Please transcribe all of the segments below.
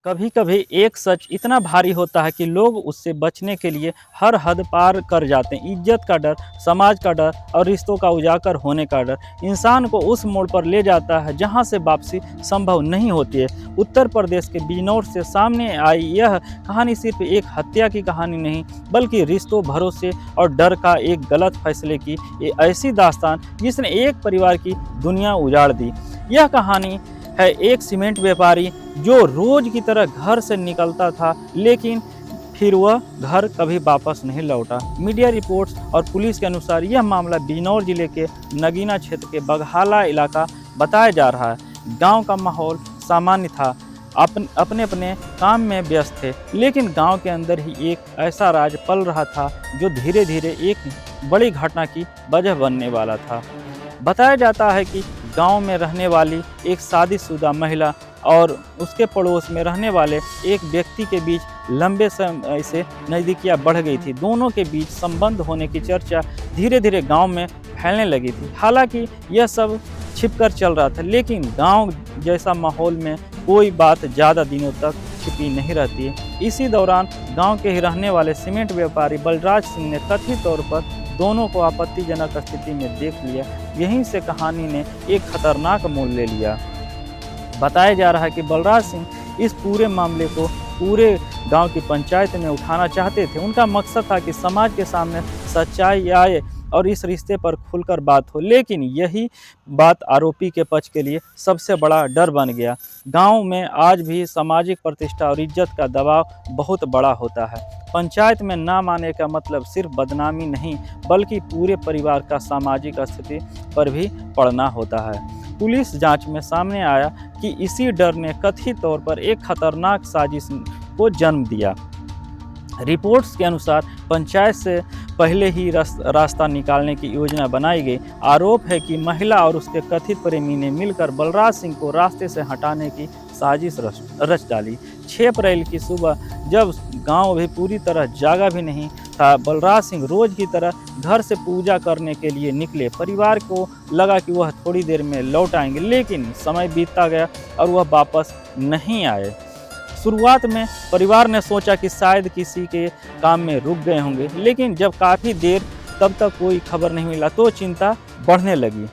कभी कभी एक सच इतना भारी होता है कि लोग उससे बचने के लिए हर हद पार कर जाते हैं। इज्जत का डर, समाज का डर और रिश्तों का उजागर होने का डर इंसान को उस मोड़ पर ले जाता है जहां से वापसी संभव नहीं होती है। उत्तर प्रदेश के बिजनौर से सामने आई यह कहानी सिर्फ एक हत्या की कहानी नहीं, बल्कि रिश्तों, भरोसे और डर का एक गलत फैसले की ये ऐसी दास्तान जिसने एक परिवार की दुनिया उजाड़ दी। यह कहानी है एक सीमेंट व्यापारी जो रोज की तरह घर से निकलता था, लेकिन फिर वह घर कभी वापस नहीं लौटा। मीडिया रिपोर्ट्स और पुलिस के अनुसार यह मामला बिजनौर जिले के नगीना क्षेत्र के बगहाला इलाका बताया जा रहा है। गांव का माहौल सामान्य था, अपने अपने काम में व्यस्त थे, लेकिन गांव के अंदर ही एक ऐसा राज पल रहा था जो धीरे धीरे एक बड़ी घटना की वजह बनने वाला था। बताया जाता है कि गांव में रहने वाली एक शादीशुदा महिला और उसके पड़ोस में रहने वाले एक व्यक्ति के बीच लंबे समय से नज़दीकियां बढ़ गई थी। दोनों के बीच संबंध होने की चर्चा धीरे धीरे गांव में फैलने लगी थी। हालांकि यह सब छिपकर चल रहा था, लेकिन गांव जैसा माहौल में कोई बात ज़्यादा दिनों तक छिपी नहीं रहती है। इसी दौरान गांव के ही रहने वाले सीमेंट व्यापारी बलराज सिंह ने कथित तौर पर दोनों को आपत्तिजनक स्थिति में देख लिया। यहीं से कहानी ने एक खतरनाक मोड़ ले लिया। बताया जा रहा है कि बलराज सिंह इस पूरे मामले को पूरे गांव की पंचायत में उठाना चाहते थे। उनका मकसद था कि समाज के सामने सच्चाई आए और इस रिश्ते पर खुलकर बात हो, लेकिन यही बात आरोपी के पक्ष के लिए सबसे बड़ा डर बन गया। गांव में आज भी सामाजिक प्रतिष्ठा और इज्जत का दबाव बहुत बड़ा होता है। पंचायत में नाम आने का मतलब सिर्फ बदनामी नहीं, बल्कि पूरे परिवार का सामाजिक स्थिति पर भी पड़ना होता है। पुलिस जांच में सामने आया कि इसी डर ने कथित तौर पर एक खतरनाक साजिश को जन्म दिया। रिपोर्ट्स के अनुसार पंचायत से पहले ही रास्ता निकालने की योजना बनाई गई। आरोप है कि महिला और उसके कथित प्रेमी ने मिलकर बलराज सिंह को रास्ते से हटाने की साजिश रच डाली। 6 अप्रैल की सुबह, जब गांव भी पूरी तरह जागा भी नहीं था, बलराज सिंह रोज की तरह घर से पूजा करने के लिए निकले। परिवार को लगा कि वह थोड़ी देर में लौट आएंगे, लेकिन समय बीतता गया और वह वापस नहीं आए। शुरुआत में परिवार ने सोचा कि शायद किसी के काम में रुक गए होंगे, लेकिन जब काफ़ी देर तब तक कोई खबर नहीं मिला तो चिंता बढ़ने लगी।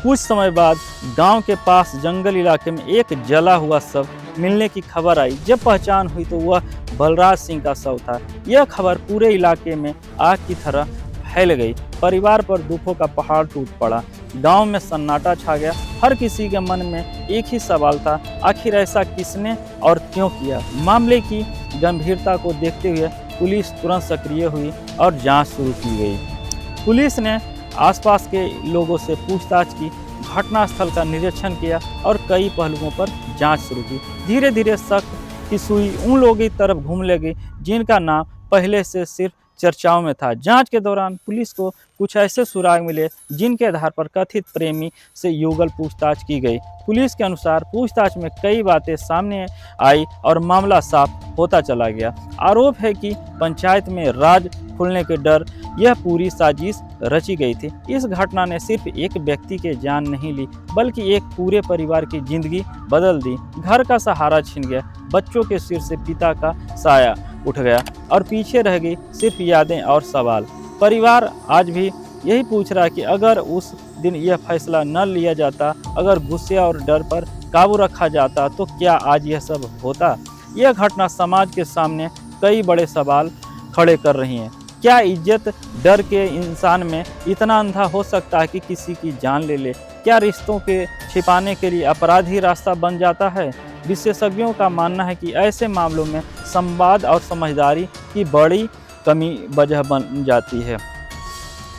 कुछ समय बाद गांव के पास जंगल इलाके में एक जला हुआ शव मिलने की खबर आई। जब पहचान हुई तो वह बलराज सिंह का शव था। यह खबर पूरे इलाके में आग की तरह फैल गई। परिवार पर दुखों का पहाड़ टूट पड़ा। गांव में सन्नाटा छा गया। हर किसी के मन में एक ही सवाल था, आखिर ऐसा किसने और क्यों किया। मामले की गंभीरता को देखते हुए पुलिस तुरंत सक्रिय हुई और जांच शुरू की गई। पुलिस ने आसपास के लोगों से पूछताछ की, घटनास्थल का निरीक्षण किया और कई पहलुओं पर जांच शुरू की। धीरे धीरे शक की सुई उन लोगों की तरफ घूमने लगी जिनका नाम पहले से सिर्फ चर्चाओं में था। जांच के दौरान पुलिस को कुछ ऐसे सुराग मिले जिनके आधार पर कथित प्रेमी से युगल पूछताछ की गई। पुलिस के अनुसार पूछताछ में कई बातें सामने आई और मामला साफ होता चला गया। आरोप है कि पंचायत में राज खुलने के डर यह पूरी साजिश रची गई थी। इस घटना ने सिर्फ एक व्यक्ति के जान नहीं ली, बल्कि एक पूरे परिवार की जिंदगी बदल दी। घर का सहारा छिन गया, बच्चों के सिर से पिता का साया उठ गया और पीछे रह गई सिर्फ यादें और सवाल। परिवार आज भी यही पूछ रहा है कि अगर उस दिन यह फैसला न लिया जाता, अगर गुस्से और डर पर काबू रखा जाता, तो क्या आज यह सब होता। यह घटना समाज के सामने कई बड़े सवाल खड़े कर रही है। क्या इज्जत डर के इंसान में इतना अंधा हो सकता है कि किसी की जान ले ले? क्या रिश्तों के छिपाने के लिए अपराध ही रास्ता बन जाता है? विशेषज्ञों का मानना है कि ऐसे मामलों में संवाद और समझदारी की बड़ी कमी वजह बन जाती है,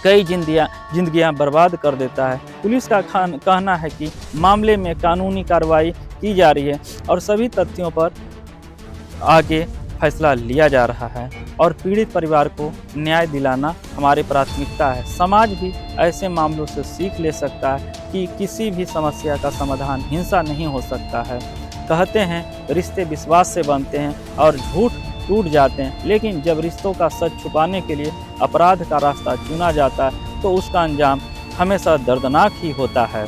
कई जिंदगियां बर्बाद कर देता है। पुलिस का कहना है कि मामले में कानूनी कार्रवाई की जा रही है और सभी तथ्यों पर आगे फैसला लिया जा रहा है और पीड़ित परिवार को न्याय दिलाना हमारी प्राथमिकता है। समाज भी ऐसे मामलों से सीख ले सकता है कि किसी भी समस्या का समाधान हिंसा नहीं हो सकता है। कहते हैं रिश्ते विश्वास से बनते हैं और झूठ टूट जाते हैं, लेकिन जब रिश्तों का सच छुपाने के लिए अपराध का रास्ता चुना जाता है तो उसका अंजाम हमेशा दर्दनाक ही होता है।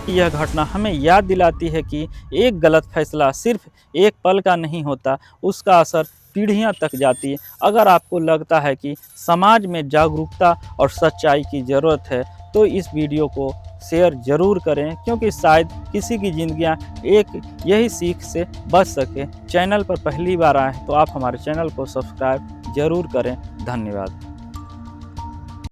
यह घटना हमें याद दिलाती है कि एक गलत फैसला सिर्फ एक पल का नहीं होता, उसका असर पीढ़ियां तक जाती है। अगर आपको लगता है कि समाज में जागरूकता और सच्चाई की ज़रूरत है, तो इस वीडियो को शेयर ज़रूर करें, क्योंकि शायद किसी की ज़िंदगियां एक यही सीख से बच सके। चैनल पर पहली बार आए तो आप हमारे चैनल को सब्सक्राइब ज़रूर करें। धन्यवाद।